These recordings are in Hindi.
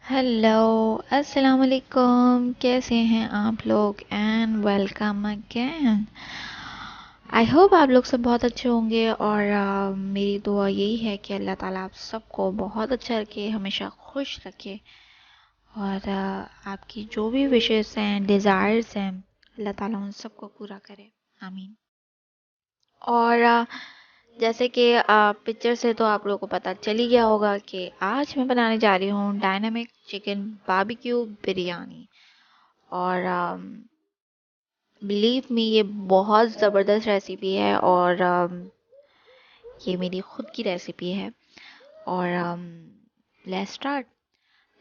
हेलो, अस्सलाम वालेकुम। कैसे हैं आप लोग and welcome again. I hope आप लोग सब बहुत अच्छे होंगे और मेरी दुआ यही है कि अल्लाह ताला आप सबको बहुत अच्छा रखे, हमेशा खुश रखे और आपकी जो भी विशेस हैं, डिज़ायर्स हैं, अल्लाह ताला उन सबको पूरा करे। आमीन। और जैसे कि पिक्चर से तो आप लोगों को पता चल ही गया होगा कि आज मैं बनाने जा रही हूँ डायनामिक चिकन बारबेक्यू बिरयानी। और बिलीव मी, ये बहुत ज़बरदस्त रेसिपी है और ये मेरी खुद की रेसिपी है। और लेट्स स्टार्ट।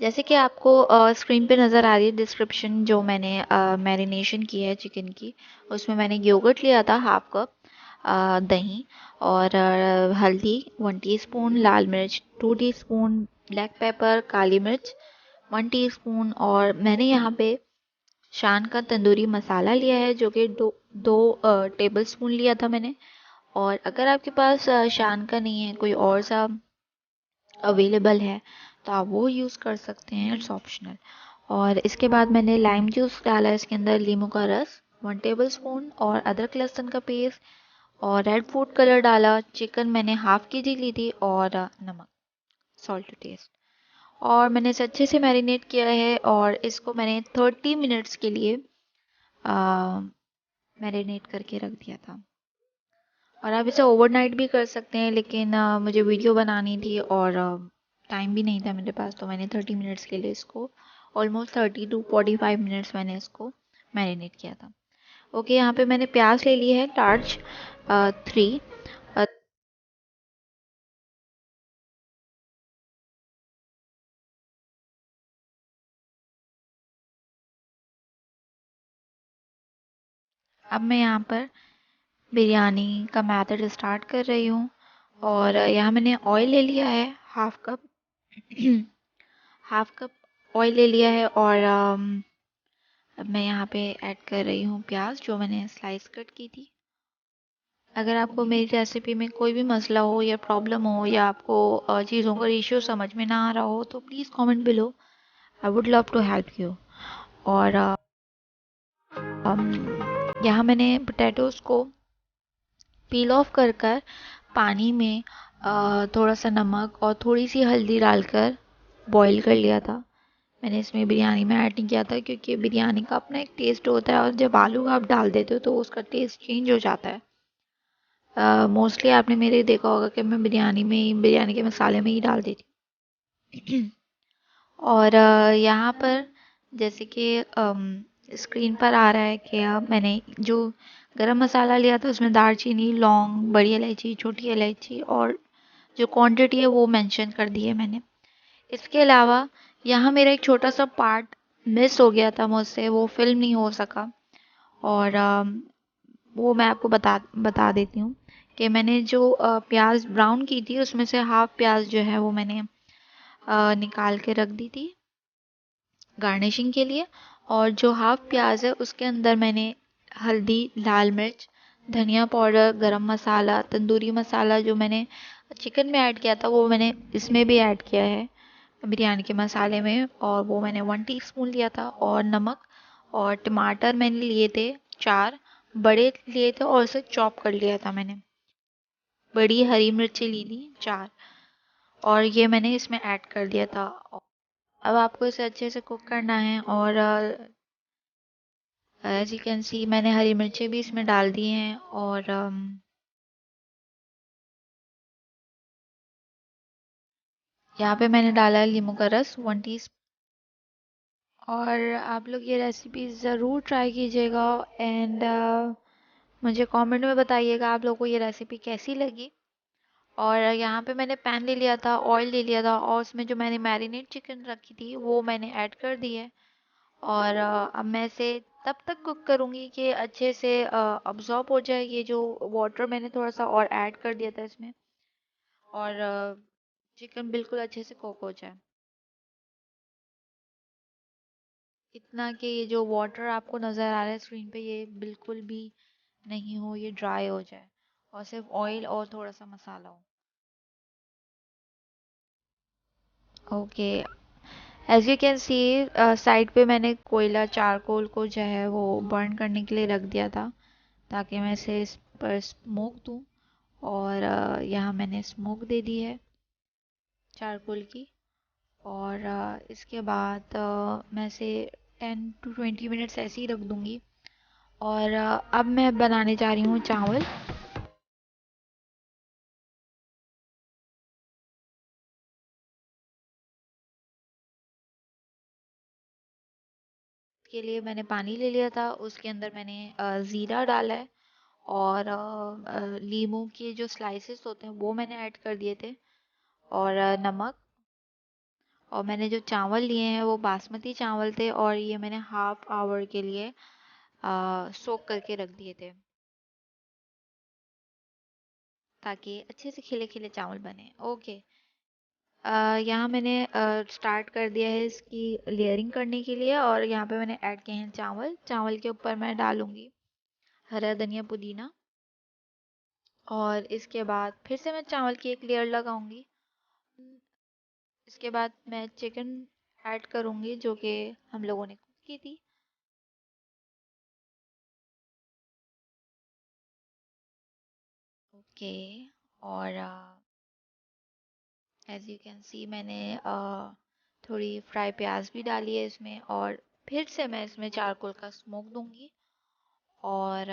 जैसे कि आपको स्क्रीन पे नज़र आ रही है डिस्क्रिप्शन, जो मैंने मैरिनेशन की है चिकन की, उसमें मैंने योगर्ट लिया था हाफ कप, दही और हल्दी 1 टीस्पून, लाल मिर्च 2 टीस्पून, ब्लैक पेपर काली मिर्च 1 टीस्पून, और मैंने यहाँ पे शान का तंदूरी मसाला लिया है जो कि दो टेबल स्पून लिया था मैंने। और अगर आपके पास शान का नहीं है, कोई और सा अवेलेबल है, तो आप वो यूज़ कर सकते हैं, इट्स ऑप्शनल। और इसके बाद मैंने लाइम जूस डाला है इसके अंदर, लीमू का रस 1 टेबल स्पून, और अदरक लहसुन का पेस्ट, और रेड फूड कलर डाला। चिकन मैंने हाफ के जी ली थी, और नमक, सॉल्ट टू टेस्ट। और मैंने इसे अच्छे से मैरिनेट किया है और इसको मैंने 30 मिनट्स के लिए मैरिनेट करके रख दिया था। और आप इसे ओवरनाइट भी कर सकते हैं, लेकिन मुझे वीडियो बनानी थी और टाइम भी नहीं था मेरे पास, तो मैंने 30 मिनट्स के लिए इसको, ऑलमोस्ट 30 to 45 मिनट्स मैंने इसको मैरिनेट किया था। ओके, यहाँ पे मैंने प्याज ले ली है लार्ज 3। अब मैं यहाँ पर बिरयानी का मेथड स्टार्ट कर रही हूँ। और यहाँ मैंने ऑयल ले लिया है half cup. Half cup oil ले लिया है और अब मैं यहाँ पे ऐड कर रही हूँ प्याज, जो मैंने स्लाइस कट की थी। अगर आपको मेरी रेसिपी में कोई भी मसला हो या प्रॉब्लम हो, या आपको चीज़ों का रेशियो समझ में ना आ रहा हो, तो please comment below, I would love to help you. और यहाँ मैंने पोटैटोज़ को पील ऑफ कर कर पानी में थोड़ा सा नमक और थोड़ी सी हल्दी डालकर बॉईल कर लिया था। मैंने इसमें बिरयानी में ऐड नहीं किया था, क्योंकि बिरयानी का अपना एक टेस्ट होता है और जब आलू आप डाल देते हो तो उसका टेस्ट चेंज हो जाता है। मोस्टली आपने मेरे देखा होगा कि मैं बिरयानी के मसाले में ही डाल देती हूँ। और यहाँ पर जैसे कि स्क्रीन पर आ रहा है कि मैंने जो गरम मसाला लिया था उसमें दालचीनी, लौंग, बड़ी इलायची, छोटी इलायची, और जो क्वांटिटी है वो मेंशन कर दी है मैंने। इसके अलावा यहाँ मेरा एक छोटा सा पार्ट मिस हो गया था मुझसे, वो फिल्म नहीं हो सका। और वो मैं आपको बता बता देती हूँ कि मैंने जो प्याज ब्राउन की थी उसमें से हाफ प्याज जो है वो मैंने निकाल के रख दी थी गार्निशिंग के लिए। और जो हाफ प्याज है उसके अंदर मैंने हल्दी, लाल मिर्च, धनिया पाउडर, गरम मसाला, तंदूरी मसाला जो मैंने चिकन में ऐड किया था वो मैंने इसमें भी ऐड किया है बिरयानी के मसाले में, और वो मैंने 1 टीस्पून लिया था। और नमक, और टमाटर मैंने लिए थे 4 बड़े लिए थे, और उसे चॉप कर लिया था मैंने। बड़ी हरी मिर्ची ली थी 4, और ये मैंने इसमें ऐड कर दिया था। अब आपको इसे अच्छे से कुक करना है। और एज यू कैन सी मैंने हरी मिर्चें भी इसमें डाल दी हैं। और यहाँ पे मैंने डाला है नींबू का रस 1 टीस्पून। और आप लोग ये रेसिपी ज़रूर ट्राई कीजिएगा एंड मुझे कमेंट में बताइएगा आप लोगों को ये रेसिपी कैसी लगी। और यहाँ पे मैंने पैन ले लिया था, ऑयल ले लिया था, और उसमें जो मैंने मैरिनेट चिकन रखी थी वो मैंने ऐड कर दी है। और अब मैं इसे तब तक कुक करूँगी कि अच्छे से अब्जॉर्ब हो जाए ये जो वाटर मैंने थोड़ा सा और ऐड कर दिया था इसमें, और चिकन बिल्कुल अच्छे से कुक हो जाए। इतना कि ये जो वाटर आपको नज़र आ रहा है स्क्रीन पे, ये बिल्कुल भी नहीं हो, ये ड्राई हो जाए और सिर्फ ऑयल और थोड़ा सा मसाला हो। Okay, as you can see side पे मैंने कोयला चारकोल को जो है वो बर्न करने के लिए रख दिया था, ताकि मैं इसे इस पर स्मोक दूँ। और यहाँ मैंने स्मोक दे दी है चारकोल की। और इसके बाद मैं इसे 10 to 20 मिनट्स ऐसे ही रख दूँगी। और अब मैं बनाने जा रही हूँ चावल। के लिए मैंने पानी ले लिया था, उसके अंदर मैंने ज़ीरा डाला है। और लीमू के जो स्लाइसेस होते हैं वो मैंने ऐड कर दिए थे। और नमक। और मैंने जो चावल लिए हैं वो बासमती चावल थे, और ये मैंने हाफ आवर के लिए सोक करके रख दिए थे, ताकि अच्छे से खिले खिले चावल बने। ओके। यहाँ मैंने स्टार्ट कर दिया है इसकी लेयरिंग करने के लिए, और यहाँ पे मैंने ऐड किए हैं चावल। चावल के ऊपर मैं डालूंगी हरा धनिया पुदीना। और इसके बाद फिर से मैं चावल की एक लेयर लगाऊंगी। इसके बाद मैं चिकन ऐड करूंगी जो कि हम लोगों ने कुक की थी। ओके। और एज यू कैन सी मैंने थोड़ी फ्राई प्याज भी डाली है इसमें, और फिर से मैं इसमें चारकोल का स्मोक दूंगी। और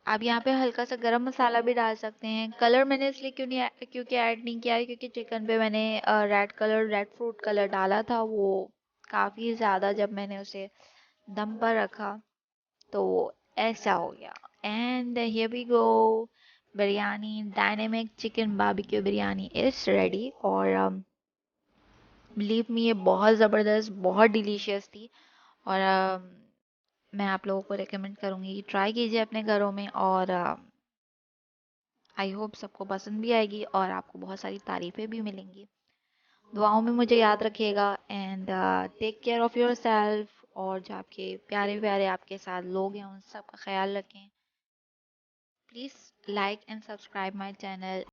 आप यहाँ पे हल्का सा गरम मसाला भी डाल सकते हैं। कलर मैंने इसलिए क्योंकि ऐड नहीं किया है, क्योंकि चिकन पे मैंने रेड फ्रूट कलर डाला था। वो काफ़ी ज़्यादा जब मैंने उसे दम पर रखा तो वो ऐसा हो गया। And here we go, biryani, dynamic chicken barbecue biryani is ready. और बिलीव मी, ये बहुत ज़बरदस्त, बहुत डिलीशियस थी। और मैं आप लोगों को रेकमेंड करूँगी कि ट्राई कीजिए अपने घरों में। और आई होप सबको पसंद भी आएगी और आपको बहुत सारी तारीफ़ें भी मिलेंगी। दुआओं में मुझे याद रखिएगा। And take care of your self, और जो आपके प्यारे प्यारे आपके साथ लोग हैं उन सब का ख्याल रखें। Please like and subscribe my channel.